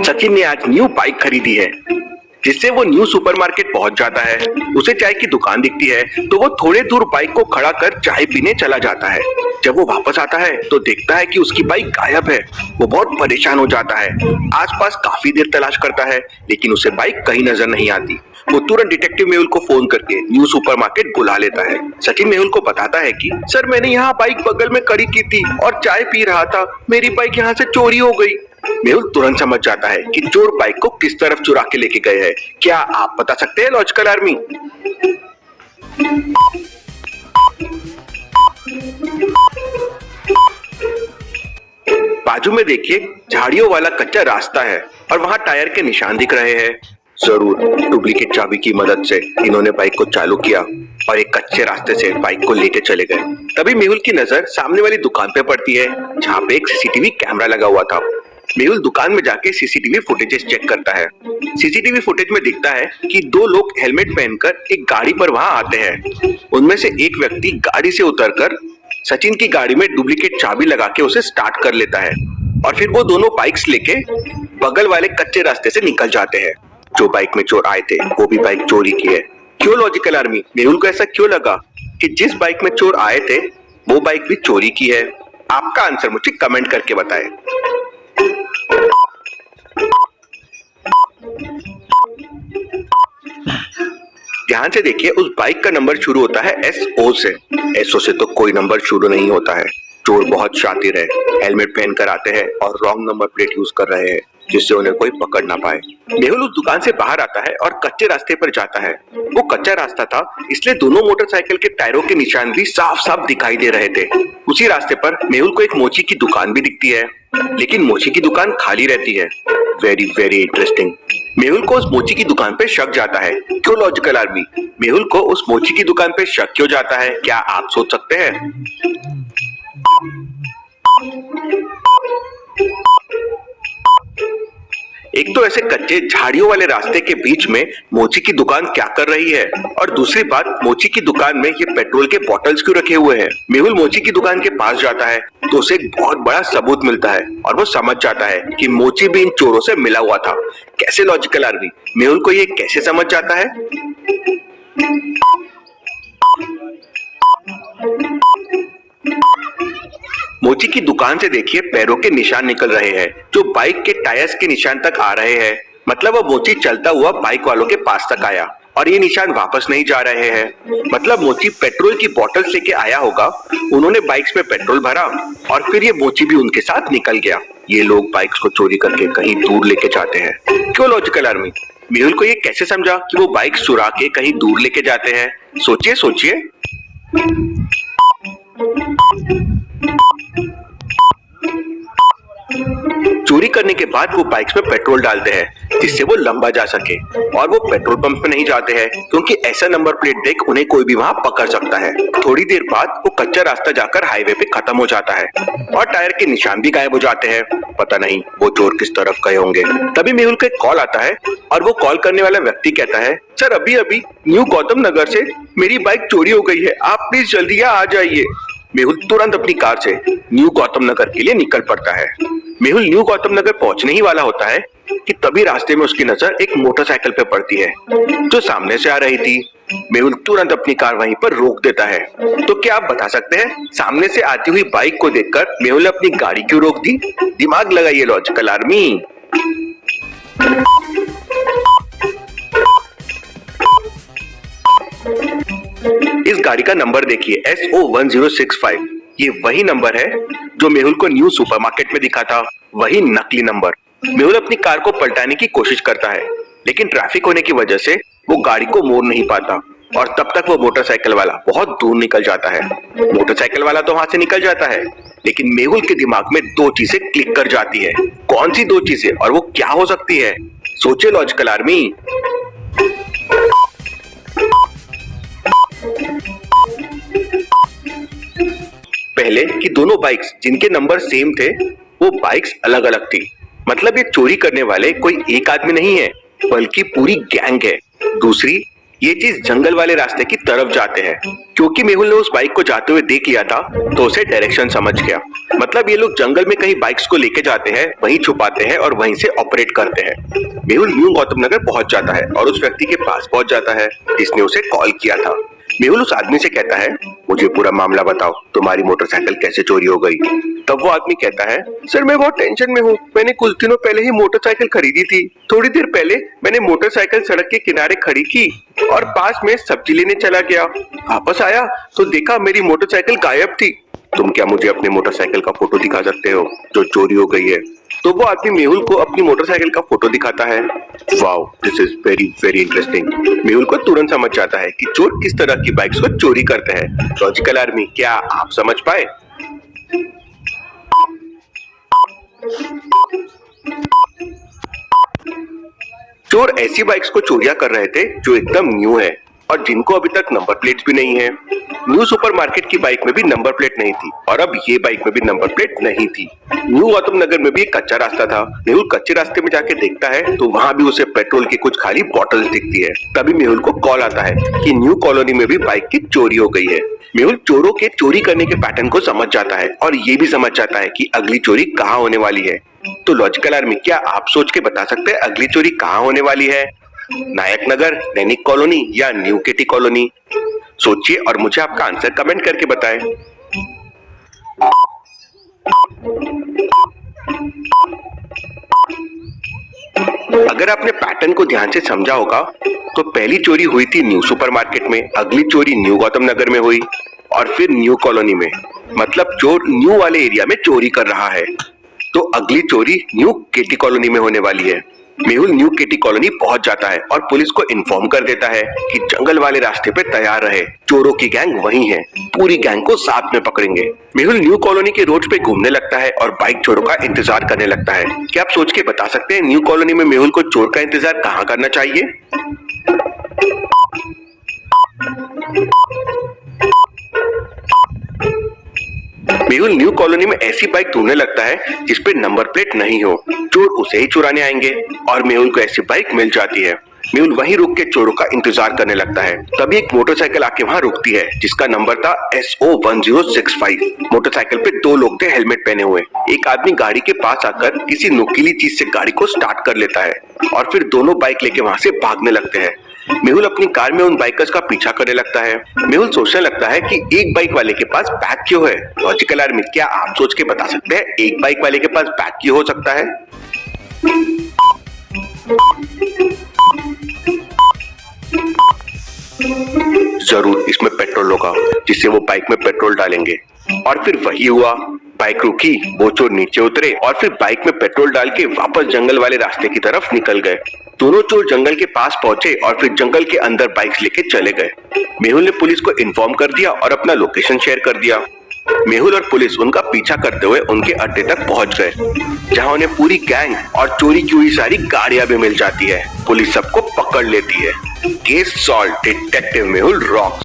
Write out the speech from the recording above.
सचिन ने आज new bike खरीदी है, जिससे वो न्यू सुपरमार्केट पहुंच जाता है। उसे चाय की दुकान दिखती है तो वो थोड़े दूर बाइक को खड़ा कर चाय पीने चला जाता है। जब वो वापस आता है तो देखता है कि उसकी बाइक गायब है। वो बहुत परेशान हो जाता है, आसपास काफी देर तलाश करता है, लेकिन उसे बाइक कहीं नजर नहीं आती। वो तुरंत डिटेक्टिव मेहुल को फोन करके न्यू सुपरमार्केट बुला लेता है। सचिन मेहुल को बताता है कि सर, मैंने यहाँ बाइक बगल में खड़ी की थी और चाय पी रहा था, मेरी बाइक यहाँ से चोरी हो गई। मेहुल तुरंत समझ जाता है कि चोर बाइक को किस तरफ चुरा के लेके गए हैं। क्या आप बता सकते हैं लॉजिकल आर्मी? बाजू में देखिए, झाड़ियों वाला कच्चा रास्ता है और वहां टायर के निशान दिख रहे हैं। जरूर डुप्लीकेट चाबी की मदद से इन्होंने बाइक को चालू किया और एक कच्चे रास्ते से बाइक को लेके चले गए। तभी मेहुल की नजर सामने वाली दुकान पे पड़ती है, जहाँ पे एक सीसीटीवी कैमरा लगा हुआ था। मेहुल दुकान में जाके सीसीटीवी फुटेजेस चेक करता है। सीसीटीवी फुटेज में दिखता है कि दो लोग हेलमेट पहनकर एक गाड़ी पर वहां आते हैं। उनमें से एक व्यक्ति गाड़ी से उतरकर सचिन की गाड़ी में डुप्लीकेट चाबी लगा के उसे स्टार्ट कर लेता है और फिर वो दोनों बाइक्स लेके बगल वाले कच्चे रास्ते से निकल जाते हैं। जो बाइक में चोर आए थे वो भी बाइक चोरी की है। क्यों लॉजिकल आर्मी? मेहुल को ऐसा क्यों लगा कि जिस बाइक में चोर आए थे वो बाइक भी चोरी की है? आपका आंसर मुझे कमेंट करके बताएं। ध्यान से देखिए, उस बाइक का नंबर शुरू होता है SO से। SO से तो कोई नंबर शुरू नहीं होता है। चोर बहुत शातिर है, हेलमेट पहनकर आते हैं और रॉन्ग नंबर प्लेट यूज कर रहे हैं, जिससे उन्हें कोई पकड़ ना पाए। मेहुल उस दुकान से बाहर आता है और कच्चे रास्ते पर जाता है। वो कच्चा रास्ता था, इसलिए दोनों मोटरसाइकिल के टायरों के निशान भी साफ साफ दिखाई दे रहे थे। उसी रास्ते पर मेहुल को एक मोची की दुकान भी दिखती है, लेकिन मोची की दुकान खाली रहती है। Very very interesting. मेहुल को उस मोची की दुकान पे शक जाता है। क्यों लॉजिकल आर्मी? मेहुल को उस मोची की दुकान पे शक क्यों जाता है? क्या आप सोच सकते हैं? एक तो ऐसे कच्चे झाड़ियों वाले रास्ते के बीच में मोची की दुकान क्या कर रही है, और दूसरी बात, मोची की दुकान में ये पेट्रोल के बॉटल्स क्यों रखे हुए हैं? मेहुल मोची की दुकान के पास जाता है तो उसे एक बहुत बड़ा सबूत मिलता है और वो समझ जाता है कि मोची भी इन चोरों से मिला हुआ था। कैसे लॉजिकल आर्मी? मेहुल को ये कैसे समझ जाता है? मोची की दुकान से देखिए, पैरों के निशान निकल रहे हैं जो बाइक के टायर्स के निशान तक आ रहे हैं। मतलब वो मोची चलता हुआ बाइक वालों के पास तक आया और ये निशान वापस नहीं जा रहे हैं। मतलब मोची पेट्रोल की बोतल लेके आया होगा, उन्होंने बाइक्स में पेट्रोल भरा और फिर ये मोची भी उनके साथ निकल गया। ये लोग बाइक्स को चोरी करके कहीं दूर लेके जाते हैं। क्यों लॉजिकल आर्मी? मेहुल को ये कैसे समझा कि वो बाइक चुरा के कहीं दूर लेके जाते हैं? सोचिए सोचिए। चोरी करने के बाद वो बाइक्स में पेट्रोल डालते हैं जिससे वो लंबा जा सके, और वो पेट्रोल पंप पे नहीं जाते हैं क्योंकि ऐसा नंबर प्लेट देख उन्हें कोई भी वहां पकड़ सकता है। थोड़ी देर बाद वो कच्चा रास्ता जाकर हाईवे पे खत्म हो जाता है और टायर के निशान भी गायब हो जाते हैं। पता नहीं वो चोर किस तरफ गए होंगे। तभी मेहुल को एक कॉल आता है और वो कॉल करने वाला व्यक्ति कहता है, सर, अभी अभी न्यू गौतम नगर से मेरी बाइक चोरी हो गई है, आप प्लीज जल्दी यहाँ आ जाइए। मेहुल तुरंत अपनी कार से न्यू गौतम नगर के लिए निकल पड़ता है। मेहुल न्यू गौतम नगर पहुंचने ही वाला होता है कि तभी रास्ते में उसकी नजर एक मोटरसाइकिल पे पड़ती है जो सामने से आ रही थी। मेहुल तुरंत अपनी कार वहीं पर रोक देता है। तो क्या आप बता सकते हैं सामने से आती हुई बाइक को देखकर मेहुल ने अपनी गाड़ी क्यों रोक दी? दिमाग लगाइए लॉजिकल आर्मी। इस गाड़ी का नंबर देखिए, SO1065। ये वही नंबर है जो मेहुल को न्यू सुपरमार्केट में दिखा था, वही नकली नंबर। मेहुल अपनी कार को पलटाने की कोशिश करता है, लेकिन ट्रैफिक होने की वजह से वो गाड़ी को मोड़ नहीं पाता और तब तक वो मोटरसाइकिल वाला बहुत दूर निकल जाता है। मोटरसाइकिल वाला तो वहां से निकल जाता है, लेकिन मेहुल के दिमाग में दो चीजें क्लिक कर जाती है। कौन सी दो चीजें और वो क्या हो सकती है? सोचिए लॉजिकल आर्मी। पहले कि दोनों बाइक्स जिनके नंबर सेम थे वो बाइक्स अलग अलग थी। मतलब ये चोरी करने वाले कोई एक आदमी नहीं है, बल्कि पूरी गैंग है। दूसरी, ये चीज जंगल वाले रास्ते की तरफ जाते हैं। क्योंकि मेहुल ने उस बाइक को जाते हुए देख लिया था तो उसे डायरेक्शन समझ गया। मतलब ये लोग जंगल में कहीं बाइक्स को लेके जाते हैं, वहीं छुपाते हैं और वहीं से ऑपरेट करते हैं। मेहुल न्यू गौतम नगर पहुंच जाता है और उस व्यक्ति के पास पहुंच जाता है जिसने उसे कॉल किया था। मेहुल उस आदमी से कहता है, मुझे पूरा मामला बताओ, तुम्हारी मोटरसाइकिल कैसे चोरी हो गई। तब वो आदमी कहता है, सर मैं बहुत टेंशन में हूँ। मैंने कुछ दिनों पहले ही मोटरसाइकिल खरीदी थी। थोड़ी देर पहले मैंने मोटरसाइकिल सड़क के किनारे खड़ी की और पास में सब्जी लेने चला गया। वापस आया तो देखा मेरी मोटरसाइकिल गायब थी। तुम क्या मुझे अपने मोटरसाइकिल का फोटो दिखा सकते हो जो चोरी हो गई है? तो वो आदमी मेहुल को अपनी मोटरसाइकिल का फोटो दिखाता है। Wow, this is very very interesting. Mehul को तुरंत समझ जाता है कि चोर किस तरह की बाइक्स को चोरी करते हैं। लॉजिकल आर्मी, क्या आप समझ पाए? चोर ऐसी बाइक्स को चोरियां कर रहे थे जो एकदम न्यू है और जिनको अभी तक नंबर प्लेट्स भी नहीं है। न्यू सुपरमार्केट की बाइक में भी नंबर प्लेट नहीं थी और अब ये बाइक में भी नंबर प्लेट नहीं थी। न्यू गौतम नगर में भी एक कच्चा रास्ता था। मेहुल कच्चे रास्ते में जाके देखता है तो वहां भी उसे पेट्रोल की कुछ खाली बॉटल्स दिखती है। तभी मेहुल को कॉल आता है कि न्यू कॉलोनी में भी बाइक की चोरी हो गई है। मेहुल चोरों के चोरी करने के पैटर्न को समझ जाता है और ये भी समझ जाता है कि अगली चोरी कहाँ होने वाली है। तो लॉजिकल आर्मी, क्या आप सोच के बता सकते हैं अगली चोरी कहाँ होने वाली है? नायक नगर, नैनिक कॉलोनी या न्यू केटी कॉलोनी? सोचिए और मुझे आपका आंसर कमेंट करके बताएं। अगर आपने पैटर्न को ध्यान से समझा होगा तो पहली चोरी हुई थी न्यू सुपरमार्केट में, अगली चोरी न्यू गौतम नगर में हुई और फिर न्यू कॉलोनी में। मतलब चोर न्यू वाले एरिया में चोरी कर रहा है। तो अगली चोरी न्यू केटी कॉलोनी में होने वाली है। मेहुल न्यू केटी कॉलोनी पहुंच जाता है और पुलिस को इन्फॉर्म कर देता है कि जंगल वाले रास्ते पे तैयार रहे, चोरों की गैंग वहीं है, पूरी गैंग को साथ में पकड़ेंगे। मेहुल न्यू कॉलोनी के रोड पे घूमने लगता है और बाइक चोरों का इंतजार करने लगता है। क्या आप सोच के बता सकते हैं न्यू कॉलोनी में मेहुल को चोर का इंतजार कहाँ करना चाहिए? मेहुल न्यू कॉलोनी में ऐसी बाइक ढूंढने लगता है जिसपे नंबर प्लेट नहीं हो। चोर उसे ही चुराने आएंगे और मेहुल को ऐसी बाइक मिल जाती है। मेहुल वहीं रुक के चोरों का इंतजार करने लगता है। तभी एक मोटरसाइकिल आके वहां रुकती है जिसका नंबर था SO1065। मोटरसाइकिल पे दो लोग थे हेलमेट पहने हुए। एक आदमी गाड़ी के पास आकर किसी नुकीली चीज से गाड़ी को स्टार्ट कर लेता है और फिर दोनों बाइक लेके वहां से भागने लगते हैं। मेहुल अपनी कार में उन बाइकर्स का पीछा करने लगता है। मेहुल सोचने लगता है कि एक बाइक वाले के पास बैग क्यों है? लॉजिकल आर्मी, क्या आप सोच के बता सकते हैं एक बाइक वाले के पास बैग क्यों हो सकता है? जरूर इसमें पेट्रोल होगा जिससे वो बाइक में पेट्रोल डालेंगे। और फिर वही हुआ, बाइक रुकी, वो चोर नीचे उतरे और फिर बाइक में पेट्रोल डाल के वापस जंगल वाले रास्ते की तरफ निकल गए। दोनों चोर जंगल के पास पहुंचे और फिर जंगल के अंदर बाइक्स लेके चले गए। मेहुल ने पुलिस को इन्फॉर्म कर दिया और अपना लोकेशन शेयर कर दिया। मेहुल और पुलिस उनका पीछा करते हुए उनके अड्डे तक पहुंच गए जहां उन्हें पूरी गैंग और चोरी की हुई सारी गाड़ियां भी मिल जाती है। पुलिस सबको पकड़ लेती है। Case solve, detective Mehul rock.